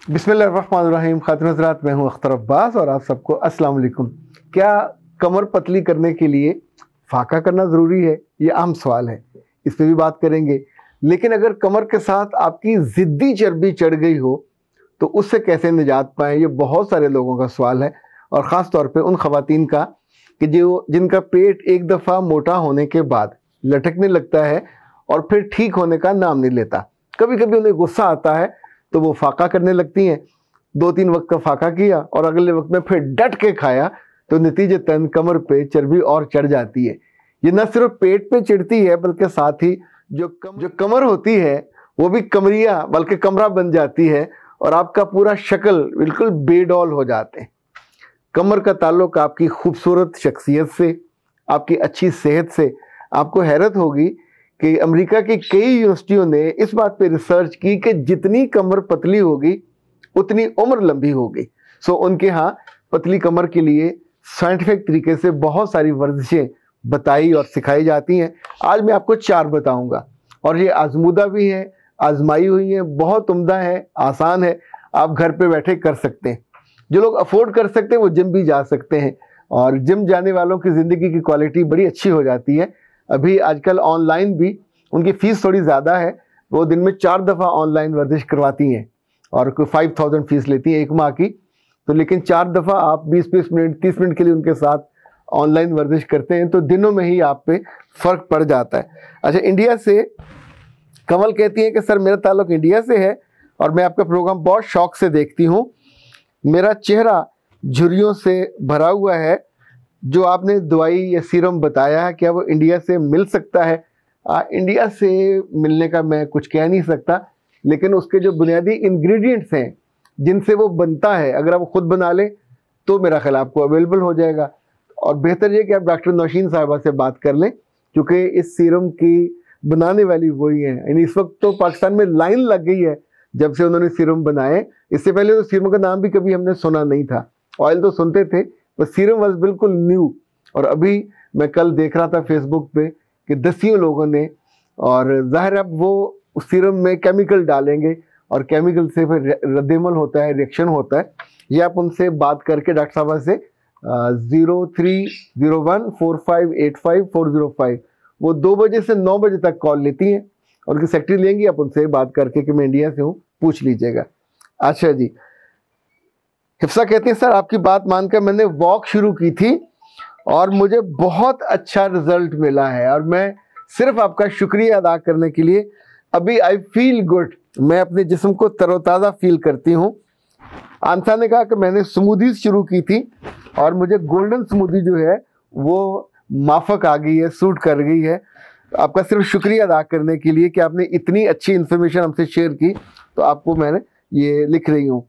बिस्मिल्लाहिर्रहमानिर्रहीम। खातिन हज़रात, मैं हूं अख्तर अब्बास और आप सबको अस्सलाम वालेकुम। क्या कमर पतली करने के लिए फाका करना ज़रूरी है? ये आम सवाल है, इस पर भी बात करेंगे। लेकिन अगर कमर के साथ आपकी ज़िद्दी चर्बी चढ़ गई हो तो उससे कैसे निजात पाएँ, ये बहुत सारे लोगों का सवाल है। और ख़ास तौर पे उन ख़वातीन का कि जिनका पेट एक दफ़ा मोटा होने के बाद लटकने लगता है और फिर ठीक होने का नाम नहीं लेता। कभी कभी उन्हें गुस्सा आता है तो वो फाका करने लगती हैं। 2-3 वक्त का फाका किया और अगले वक्त में फिर डट के खाया तो नतीजतन कमर पे चर्बी और चढ़ जाती है। ये न सिर्फ पेट पे चढ़ती है बल्कि साथ ही जो कमर होती है वो भी कमरिया बल्कि कमरा बन जाती है और आपका पूरा शक्ल बिल्कुल बेडौल हो जाते हैं। कमर का ताल्लुक आपकी खूबसूरत शख्सियत से, आपकी अच्छी सेहत से। आपको हैरत होगी कि अमेरिका की कई यूनिवर्सिटियों ने इस बात पे रिसर्च की कि जितनी कमर पतली होगी उतनी उम्र लंबी होगी। सो उनके यहाँ पतली कमर के लिए साइंटिफिक तरीके से बहुत सारी वर्जिशें बताई और सिखाई जाती हैं। आज मैं आपको 4 बताऊंगा और ये आजमूदा भी है, आजमाई हुई है, बहुत उम्दा है, आसान है, आप घर पे बैठे कर सकते हैं। जो लोग अफोर्ड कर सकते हैं वो जिम भी जा सकते हैं और जिम जाने वालों की ज़िंदगी की क्वालिटी बड़ी अच्छी हो जाती है। अभी आजकल ऑनलाइन भी उनकी फ़ीस थोड़ी ज़्यादा है, वो दिन में 4 दफ़ा ऑनलाइन वर्जिश करवाती हैं और कोई 5000 फ़ीस लेती हैं 1 माह की। तो लेकिन 4 दफ़ा आप 20-20 मिनट 30 मिनट के लिए उनके साथ ऑनलाइन वर्जिश करते हैं तो दिनों में ही आप पे फ़र्क पड़ जाता है। अच्छा, इंडिया से कमल कहती है कि सर मेरा ताल्लुक़ इंडिया से है और मैं आपका प्रोग्राम बहुत शौक़ से देखती हूँ। मेरा चेहरा झुर्रियों से भरा हुआ है। जो आपने दवाई या सीरम बताया है क्या वो इंडिया से मिल सकता है? इंडिया से मिलने का मैं कुछ कह नहीं सकता, लेकिन उसके जो बुनियादी इंग्रेडिएंट्स हैं जिनसे वो बनता है अगर आप खुद बना लें तो मेरा ख्याल आपको अवेलेबल हो जाएगा। और बेहतर ये कि आप डॉक्टर नौशीन साहिबा से बात कर लें क्योंकि इस सीरम की बनाने वाली वही हैं। यानी इस वक्त तो पाकिस्तान में लाइन लग गई है जब से उन्होंने सीरम बनाए। इससे पहले तो सीरम का नाम भी कभी हमने सुना नहीं था। ऑयल तो सुनते थे पर सीरम वाज बिल्कुल न्यू। और अभी मैं कल देख रहा था फेसबुक पे कि दसियों लोगों ने, और ज़ाहिर है वो उस सीरम में केमिकल डालेंगे और केमिकल से फिर रद्देमल होता है, रिएक्शन होता है। ये आप उनसे बात करके डॉक्टर साहबा से 03014585 वो 2 बजे से 9 बजे तक कॉल लेती हैं और उनकी सेक्रेटरी लेंगी। आप उनसे बात करके कि मैं इंडिया से हूँ पूछ लीजिएगा। अच्छा जी, हिफ्सा कहती हैं सर आपकी बात मानकर मैंने वॉक शुरू की थी और मुझे बहुत अच्छा रिजल्ट मिला है और मैं सिर्फ आपका शुक्रिया अदा करने के लिए अभी आई फील गुड, मैं अपने जिस्म को तरोताज़ा फील करती हूँ। आंसा ने कहा कि मैंने स्मूदीज शुरू की थी और मुझे गोल्डन स्मूदी जो है वो माफक आ गई है, सूट कर गई है। आपका सिर्फ शुक्रिया अदा करने के लिए कि आपने इतनी अच्छी इन्फॉर्मेशन हमसे शेयर की, तो आपको मैंने ये लिख रही हूँ।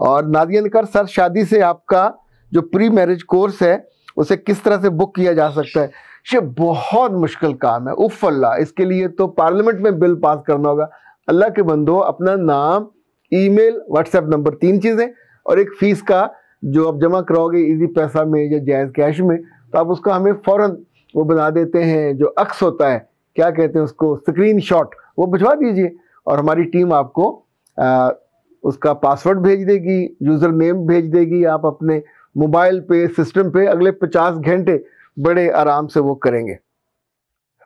और नादिया ने कहा सर शादी से आपका जो प्री मैरिज कोर्स है उसे किस तरह से बुक किया जा सकता है? ये बहुत मुश्किल काम है, उफ अल्लाह, इसके लिए तो पार्लियामेंट में बिल पास करना होगा। अल्लाह के बंदो, अपना नाम, ईमेल, व्हाट्सएप नंबर, 3 चीज़ें, और एक फ़ीस का जो आप जमा कराओगे इजी पैसा में या जायज़ कैश में, तो आप उसका हमें फ़ौरन वो बना देते हैं, जो अक्स होता है, क्या कहते हैं उसको, स्क्रीन शॉट, वो भिजवा दीजिए और हमारी टीम आपको उसका पासवर्ड भेज देगी, यूज़र नेम भेज देगी। आप अपने मोबाइल पे, सिस्टम पे अगले 50 घंटे बड़े आराम से वो करेंगे।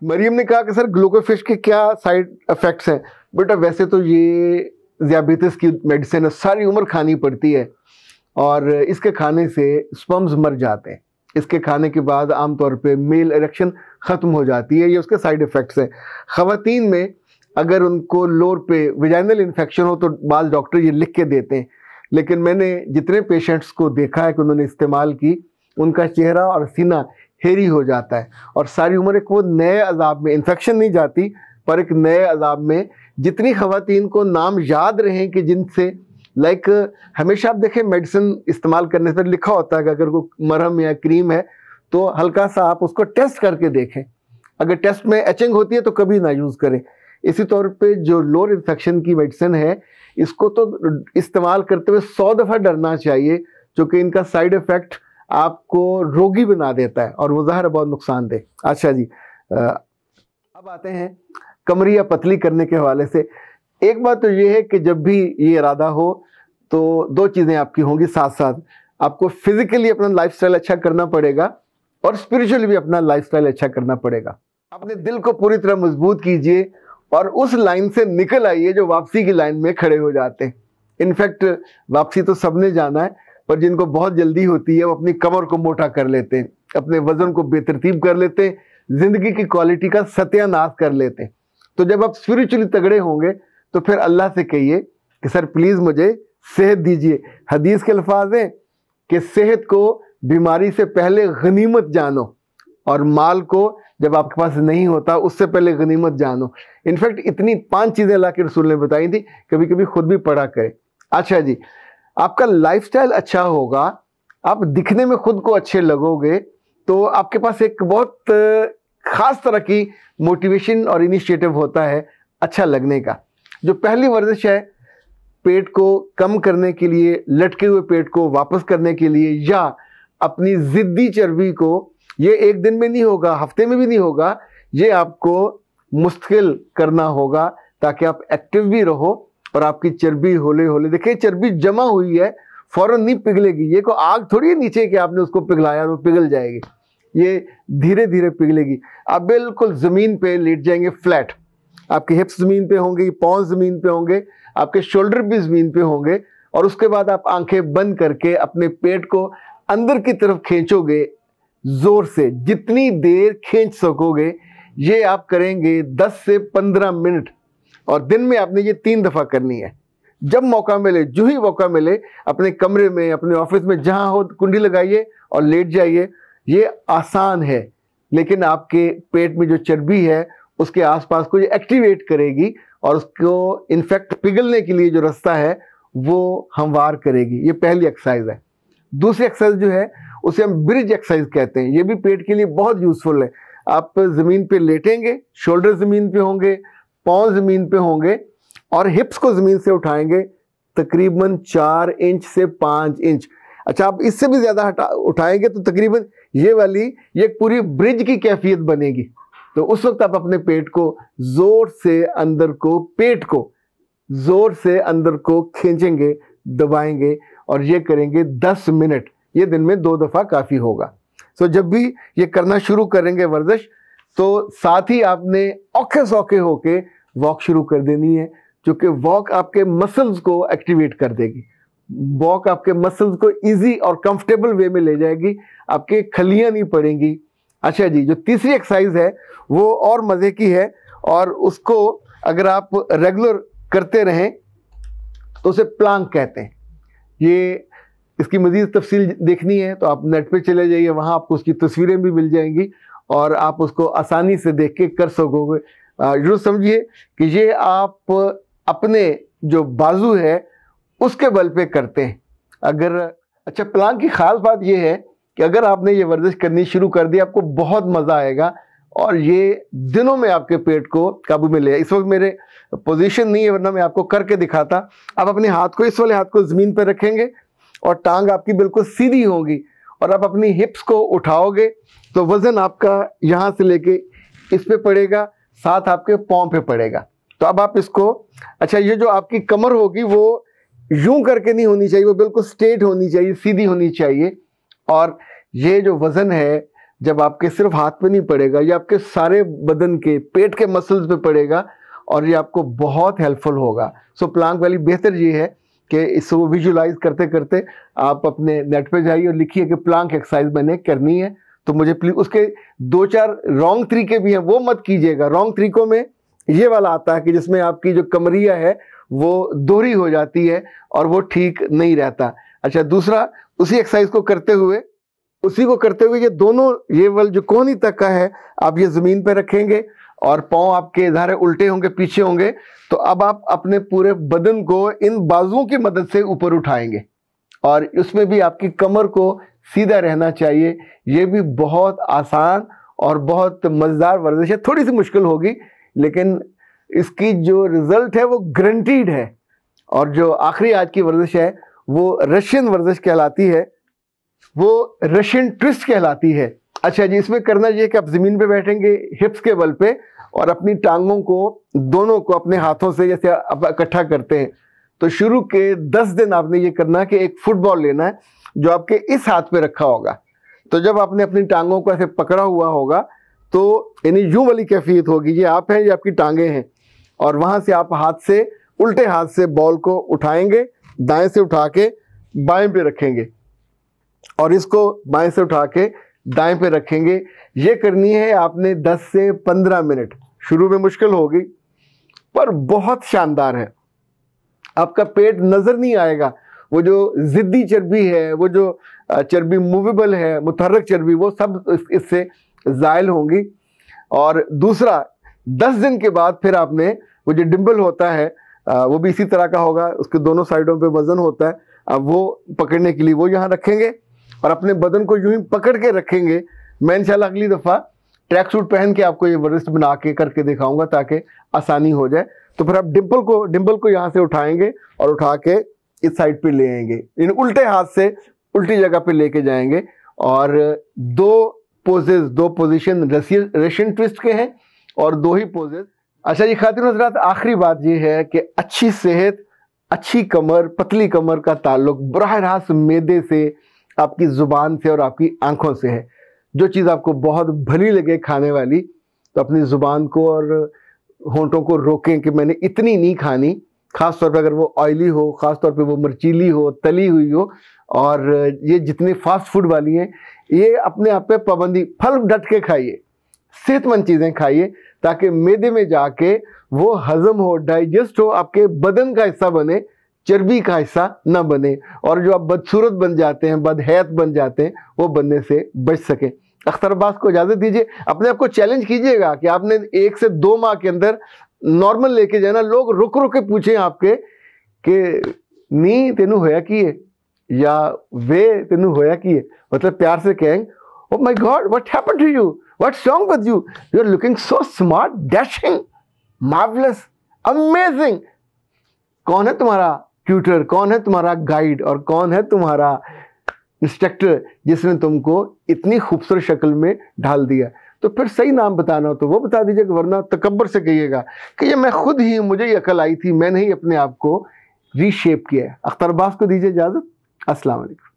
मरियम ने कहा कि सर ग्लूकोफिश के क्या साइड इफ़ेक्ट्स हैं? बेटा वैसे तो ये ज़ियाबीतिस की मेडिसिन है, सारी उम्र खानी पड़ती है और इसके खाने से स्पर्म्स मर जाते हैं। इसके खाने के बाद आमतौर पे मेल इरेक्शन ख़त्म हो जाती है, ये उसके साइड इफ़ेक्ट्स हैं। ख़वातीन में अगर उनको लोअर पे विजाइनल इन्फेक्शन हो तो बाज़ डॉक्टर ये लिख के देते हैं, लेकिन मैंने जितने पेशेंट्स को देखा है कि उन्होंने इस्तेमाल की, उनका चेहरा और सीना हेरी हो जाता है और सारी उम्र एक वो नए अजाब में, इन्फेक्शन नहीं जाती पर एक नए अजाब में। जितनी ख़वातीन को नाम याद रहें कि जिनसे लाइक हमेशा आप देखें मेडिसिन इस्तेमाल करने पर लिखा होता है कि अगर कोई मरहम या क्रीम है तो हल्का सा आप उसको टेस्ट करके देखें, अगर टेस्ट में एचिंग होती है तो कभी ना यूज़ करें। इसी तौर पे जो लोअर इन्फेक्शन की मेडिसिन है, इसको तो इस्तेमाल करते हुए 100 दफ़ा डरना चाहिए क्योंकि इनका साइड इफ़ेक्ट आपको रोगी बना देता है और वो ज़ाहिर बहुत नुकसानदेह। अच्छा जी, अब आते हैं कमरिया पतली करने के हवाले से। एक बात तो ये है कि जब भी ये इरादा हो तो दो चीज़ें आपकी होंगी साथ साथ, आपको फिजिकली अपना लाइफस्टाइल अच्छा करना पड़ेगा और स्पिरिचुअली भी अपना लाइफस्टाइल अच्छा करना पड़ेगा। अपने दिल को पूरी तरह मजबूत कीजिए और उस लाइन से निकल आइए जो वापसी की लाइन में खड़े हो जाते हैं। इनफैक्ट वापसी तो सबने जाना है, पर जिनको बहुत जल्दी होती है वो अपनी कमर को मोटा कर लेते हैं, अपने वजन को बेतरतीब कर लेते हैं, जिंदगी की क्वालिटी का सत्यानाश कर लेते हैं। तो जब आप स्पिरिचुअली तगड़े होंगे तो फिर अल्लाह से कहिए कि सर प्लीज़ मुझे सेहत दीजिए। हदीस के अल्फाज हैं कि सेहत को बीमारी से पहले गनीमत जानो और माल को जब आपके पास नहीं होता उससे पहले गनीमत जानो। इनफैक्ट इतनी 5 चीज़ें अल्लाह के रसूल ने बताई थी, कभी कभी खुद भी पढ़ा करें। अच्छा जी, आपका लाइफस्टाइल अच्छा होगा, आप दिखने में खुद को अच्छे लगोगे, तो आपके पास एक बहुत ख़ास तरह की मोटिवेशन और इनिशिएटिव होता है अच्छा लगने का। जो पहली वर्जिश है, पेट को कम करने के लिए, लटके हुए पेट को वापस करने के लिए, या अपनी ज़िद्दी चर्बी को, ये एक दिन में नहीं होगा, हफ्ते में भी नहीं होगा, ये आपको मुश्किल करना होगा ताकि आप एक्टिव भी रहो और आपकी चर्बी होले होले, देखिए चर्बी जमा हुई है फौरन नहीं पिघलेगी, ये को आग थोड़ी है नीचे कि आपने उसको पिघलाया और वो पिघल जाएगी, ये धीरे धीरे पिघलेगी। आप बिल्कुल ज़मीन पे लेट जाएंगे फ्लैट, आपके हिप्स ज़मीन पे होंगे, पाँव ज़मीन पे होंगे, आपके शोल्डर भी ज़मीन पे होंगे, और उसके बाद आप आंखें बंद करके अपने पेट को अंदर की तरफ खींचोगे ज़ोर से, जितनी देर खींच सकोगे। ये आप करेंगे 10 से 15 मिनट, और दिन में आपने ये 3 दफ़ा करनी है। जब मौका मिले, जो ही मौका मिले, अपने कमरे में, अपने ऑफिस में, जहाँ हो कुंडी लगाइए और लेट जाइए। ये आसान है, लेकिन आपके पेट में जो चर्बी है उसके आसपास को ये एक्टिवेट करेगी और उसको इनफैक्ट पिघलने के लिए जो रास्ता है वो हमवार करेगी। ये पहली एक्सरसाइज है। दूसरी एक्सरसाइज जो है उसे हम ब्रिज एक्सरसाइज कहते हैं। ये भी पेट के लिए बहुत यूजफुल है। आप ज़मीन पे लेटेंगे, शोल्डर ज़मीन पे होंगे, पाँव ज़मीन पे होंगे और हिप्स को ज़मीन से उठाएंगे तकरीबन 4 इंच से 5 इंच। अच्छा, आप इससे भी ज़्यादा उठाएंगे तो तकरीबन ये पूरी ब्रिज की कैफियत बनेगी। तो उस वक्त आप अपने पेट को ज़ोर से अंदर को, पेट को ज़ोर से अंदर को खींचेंगे, दबाएंगे और ये करेंगे 10 मिनट। ये दिन में 2 दफ़ा काफ़ी होगा। सो जब भी ये करना शुरू करेंगे वर्जिश, तो साथ ही आपने औखे सौखे होके वॉक शुरू कर देनी है, क्योंकि वॉक आपके मसल्स को एक्टिवेट कर देगी। वॉक आपके मसल्स को इजी और कंफर्टेबल वे में ले जाएगी, आपके खलियां नहीं पड़ेंगी। अच्छा जी, जो तीसरी एक्सरसाइज है वो और मज़े की है, और उसको अगर आप रेगुलर करते रहें तो उसे प्लांक कहते हैं। ये इसकी मज़ीद तफसील देखनी है तो आप नेट पे चले जाइए, वहाँ आपको उसकी तस्वीरें भी मिल जाएंगी और आप उसको आसानी से देख के कर सकोगे। जरूर समझिए कि ये आप अपने जो बाजू है उसके बल पे करते हैं। अच्छा, प्लांक की ख़ास बात ये है कि अगर आपने ये वर्जिश करनी शुरू कर दी, आपको बहुत मज़ा आएगा और ये दिनों में आपके पेट को काबू में ले। इस वक्त मेरे पोजीशन नहीं है, वरना मैं आपको करके दिखाता। आप अपने हाथ को, इस वाले हाथ को ज़मीन पर रखेंगे और टांग आपकी बिल्कुल सीधी होगी और आप अपनी हिप्स को उठाओगे तो वज़न आपका यहाँ से लेके इस पे पड़ेगा, साथ आपके पाँव पे पड़ेगा। तो अब आप इसको, अच्छा, ये जो आपकी कमर होगी वो यूं करके नहीं होनी चाहिए, वो बिल्कुल स्ट्रेट होनी चाहिए, सीधी होनी चाहिए। और ये जो वज़न है जब आपके सिर्फ हाथ पे नहीं पड़ेगा, ये आपके सारे बदन के, पेट के मसल्स पे पड़ेगा और ये आपको बहुत हेल्पफुल होगा। सो प्लांक वाली बेहतर ये है कि इसको विजुलाइज करते करते आप अपने नेट पे जाइए और लिखिए कि प्लांक एक्सरसाइज मैंने करनी है। तो मुझे प्लीज, उसके 2-4 रॉन्ग तरीके भी हैं, वो मत कीजिएगा। रॉन्ग तरीकों में ये वाला आता है कि जिसमें आपकी जो कमरिया है वो दोहरी हो जाती है और वो ठीक नहीं रहता। अच्छा, दूसरा, उसी एक्सरसाइज को करते हुए, ये दोनों, ये वाल जो कोहनी तक का है, आप ये ज़मीन पे रखेंगे और पाँव आपके इधर उल्टे होंगे, पीछे होंगे। तो अब आप अपने पूरे बदन को इन बाजुओं की मदद से ऊपर उठाएंगे और उसमें भी आपकी कमर को सीधा रहना चाहिए। ये भी बहुत आसान और बहुत मज़ेदार वर्जिश है। थोड़ी सी मुश्किल होगी, लेकिन इसकी जो रिज़ल्ट है वो गारंटीड है। और जो आखिरी आज की वर्जिश है वो रशियन वर्जिश कहलाती है, वो रशियन ट्विस्ट कहलाती है। अच्छा जी, इसमें करना ये कि आप ज़मीन पे बैठेंगे हिप्स के बल पे और अपनी टांगों को, दोनों को अपने हाथों से जैसे आप इकट्ठा करते हैं, तो शुरू के 10 दिन आपने ये करना है कि एक फुटबॉल लेना है जो आपके इस हाथ पे रखा होगा। तो जब आपने अपनी टांगों को ऐसे पकड़ा हुआ होगा तो यानी यूं वाली कैफियत होगी, ये आप हैं, ये आपकी टांगे हैं, और वहां से आप हाथ से उल्टे हाथ से बॉल को उठाएंगे, दाएं से उठा के बाएं पे रखेंगे और इसको बाएं से उठा के दाएं पे रखेंगे। ये करनी है आपने 10 से 15 मिनट। शुरू में मुश्किल होगी पर बहुत शानदार है। आपका पेट नजर नहीं आएगा, वो जो जिद्दी चर्बी है, वो जो चर्बी मूवेबल है, मुतहर्रिक चर्बी, वो सब इससे ज़ाइल होंगी। और दूसरा 10 दिन के बाद फिर आपने वो जो डिम्बल होता है वो भी इसी तरह का होगा, उसके दोनों साइडों पे वजन होता है, अब वो पकड़ने के लिए वो यहाँ रखेंगे और अपने बदन को यूं ही पकड़ के रखेंगे। मैं इंशाल्लाह अगली दफ़ा ट्रैक सूट पहन के आपको ये वरिस्ट बना के करके दिखाऊंगा ताकि आसानी हो जाए। तो फिर आप डिम्बल को यहाँ से उठाएंगे और उठा के इस साइड पे ले आएंगे, इन उल्टे हाथ से उल्टी जगह पे लेके जाएंगे। और दो पोजीशन रशियन ट्विस्ट के हैं और 2 ही पोजेज। अच्छा जी खातिन हज़रात, आखिरी बात ये है कि अच्छी सेहत, अच्छी कमर, पतली कमर का ताल्लुक बराह रास्त मैदे से, आपकी ज़ुबान से और आपकी आंखों से है। जो चीज़ आपको बहुत भली लगे खाने वाली, तो अपनी ज़ुबान को और होंठों को रोकें कि मैंने इतनी नहीं खानी, ख़ास तौर पर अगर वो ऑयली हो, ख़ास तौर पे वो मर्चीली हो, तली हुई हो। और ये जितनी फास्ट फूड वाली हैं, ये अपने आप पे पाबंदी, फल डट के खाइए, सेहतमंद चीज़ें खाइए ताकि मैदे में जाके वो हजम हो, डाइजेस्ट हो, आपके बदन का हिस्सा बने, चर्बी का हिस्सा ना बने, और जो आप बदसूरत बन जाते हैं, बदहैत बन जाते हैं, वो बनने से बच सकें। अख्तर अब्बास को इजाज़त दीजिए। अपने आप को चैलेंज कीजिएगा कि आपने 1 से 2 माह के अंदर नॉर्मल लेके जाना। लोग रुक रुक के पूछें आपके कि नी तेनू होया की है या वे तेनू होया की है, मतलब प्यार से कहें, oh my god what happened to you, what's wrong with you, you are looking so smart, dashing, marvellous, amazing. कौन है तुम्हारा ट्यूटर, कौन है तुम्हारा गाइड और कौन है तुम्हारा इंस्ट्रक्टर जिसने तुमको इतनी खूबसूरत शक्ल में ढाल दिया? तो फिर सही नाम बताना हो तो वो बता दीजिएगा, वरना तकब्बर से कहिएगा कि ये मैं खुद ही, मुझे ये अकल आई थी, मैंने ही अपने आप को रीशेप किया है। अख्तर अब्बास को दीजिए इजाज़त। अस्सलाम वालेकुम।